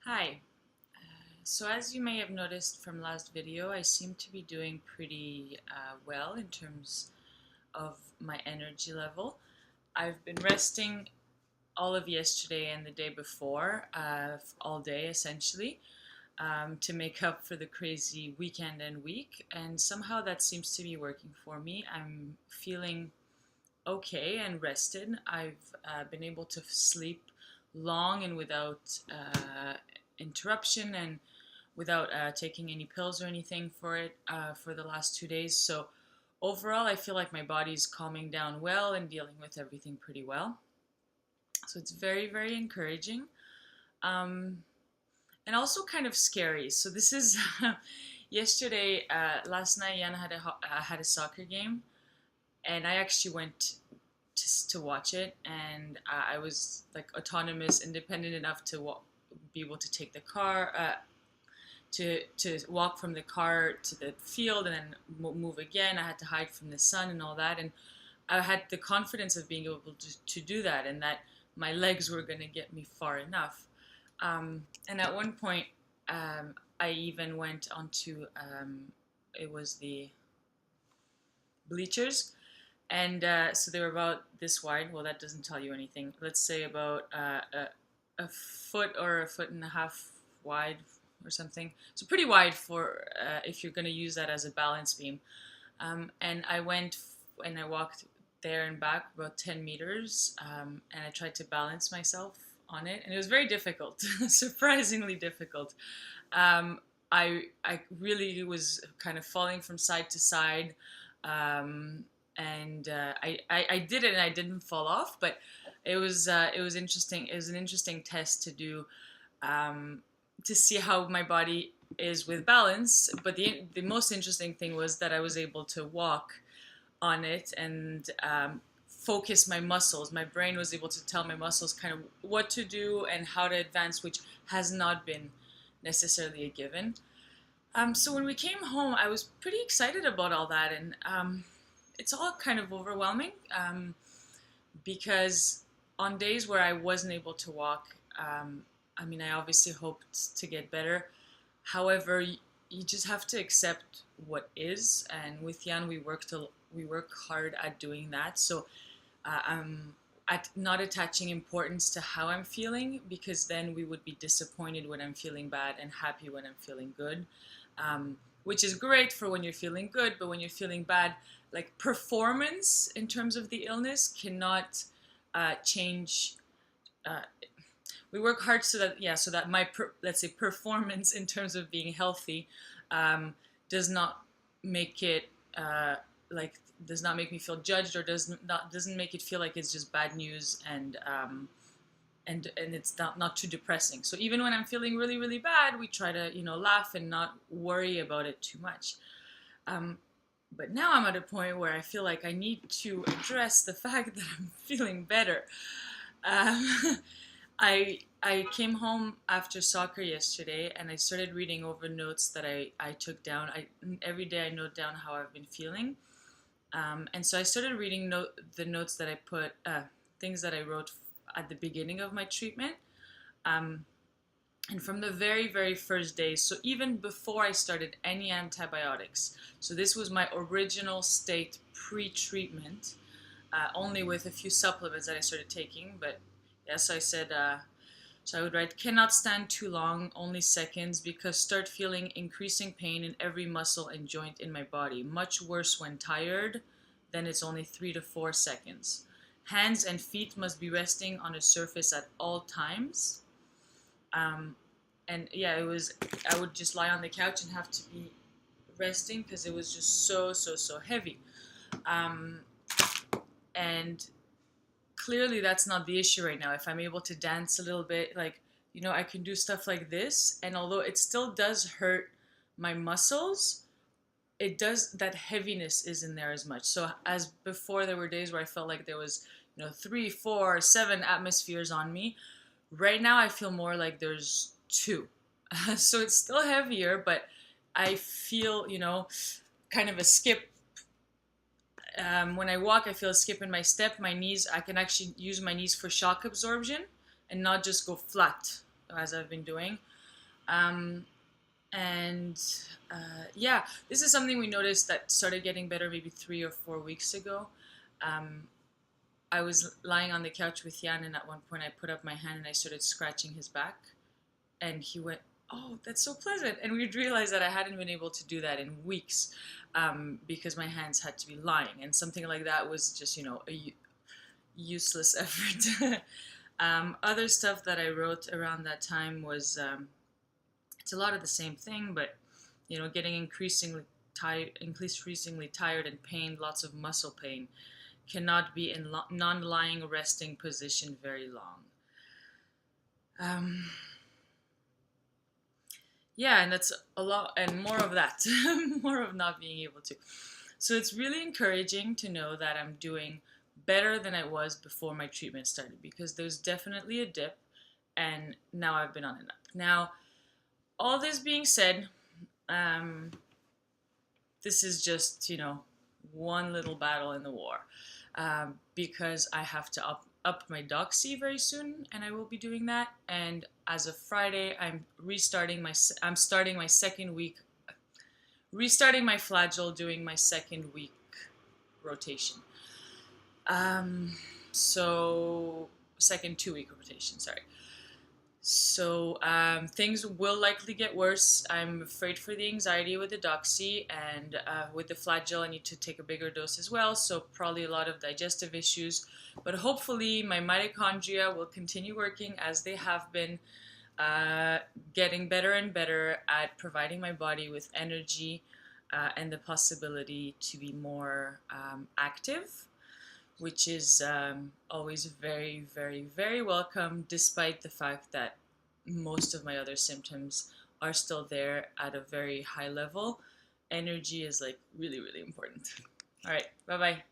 Hi. So as you may have noticed from last video, I seem to be doing pretty well in terms of my energy level. I've been resting all of yesterday and the day before, all day essentially, to make up for the crazy weekend and week. And somehow that seems to be working for me. I'm feeling okay and rested. I've been able to sleep long and without interruption and without taking any pills or anything for it for the last 2 days. So overall, I feel like my body's calming down well and dealing with everything pretty well. So it's very, very encouraging. Um, and also kind of scary. So this is yesterday, last night, Yana had a soccer game, and I actually went to watch it, and I was like autonomous, independent enough to be able to take the car, to walk from the car to the field and then move again. I had to hide from the sun and all that, and I had the confidence of being able to do that, and that my legs were going to get me far enough. And at one point, I even went onto it was the bleachers, and so they were about this wide. Well, that doesn't tell you anything. Let's say about a foot or a foot and a half wide or something. So pretty wide for if you're going to use that as a balance beam. And I went and I walked there and back about 10 meters, and I tried to balance myself on it, and it was very difficult, surprisingly difficult. Um, I really was kind of falling from side to side. And I did it and I didn't fall off, but it was interesting. It was an interesting test to do, to see how my body is with balance. But the most interesting thing was that I was able to walk on it and focus my muscles. My brain was able to tell my muscles kind of what to do and how to advance, which has not been necessarily a given. So when we came home, I was pretty excited about all that, and it's all kind of overwhelming, because on days where I wasn't able to walk, I mean, I obviously hoped to get better. However, you just have to accept what is, and with Jan, we work hard at doing that. So I'm at not attaching importance to how I'm feeling, because then we would be disappointed when I'm feeling bad and happy when I'm feeling good, which is great for when you're feeling good, but when you're feeling bad, like performance in terms of the illness cannot change. Uh, we work hard so that so that my let's say performance in terms of being healthy um, does not make it like does not make me feel judged, or doesn't make it feel like it's just bad news, and it's not too depressing. So even when I'm feeling really really bad, we try to laugh and not worry about it too much. Um, but now I'm at a point where I feel like I need to address the fact that I'm feeling better. Um, I came home after soccer yesterday, and I started reading over notes that I took down. Every day I note down how I've been feeling, and so I started reading the notes that I put, things that I wrote at the beginning of my treatment. Um, and from the very, very first day, so even before I started any antibiotics, so this was my original state pre-treatment, only with a few supplements that I started taking. But yes, I said, so I would write, cannot stand too long, only seconds, because start feeling increasing pain in every muscle and joint in my body. Much worse when tired, then it's only 3 to 4 seconds. Hands and feet must be resting on a surface at all times. And yeah, I would just lie on the couch and have to be resting because it was just so heavy. Um, and clearly that's not the issue right now. If I'm able to dance a little bit, like, I can do stuff like this. And although it still does hurt my muscles, it does, that heaviness isn't there as much. So as before, there were days where I felt like there was, 3, 4, 7 atmospheres on me. Right now, I feel more like there's 2. So it's still heavier, but I feel, kind of a skip. When I walk, I feel a skip in my step. My knees, I can actually use my knees for shock absorption and not just go flat as I've been doing. Um, and yeah, this is something we noticed that started getting better maybe 3 or 4 weeks ago. Um, I was lying on the couch with Jan, and at one point I put up my hand and I started scratching his back, and he went, "Oh, that's so pleasant." And we realized that I hadn't been able to do that in weeks, because my hands had to be lying, and something like that was just, a useless effort. Other stuff that I wrote around that time was, it's a lot of the same thing, but getting increasingly tired and pained, lots of muscle pain, cannot be in non-lying resting position very long. Yeah, and that's a lot, and more of that, more of not being able to. So it's really encouraging to know that I'm doing better than I was before my treatment started, because there's definitely a dip, and now I've been on an up. Now, all this being said, this is just, one little battle in the war, because I have to up my doxy very soon, and I will be doing that. And as of Friday, I'm starting my second week, restarting my flagell, doing my second week rotation. So second 2 week rotation, sorry. So things will likely get worse. I'm afraid for the anxiety with the doxy, and with the flagell I need to take a bigger dose as well, so probably a lot of digestive issues. But hopefully my mitochondria will continue working as they have been, getting better and better at providing my body with energy, and the possibility to be more active, which is always very, very, very welcome, despite the fact that most of my other symptoms are still there at a very high level. Energy is like really, really important. All right, bye-bye.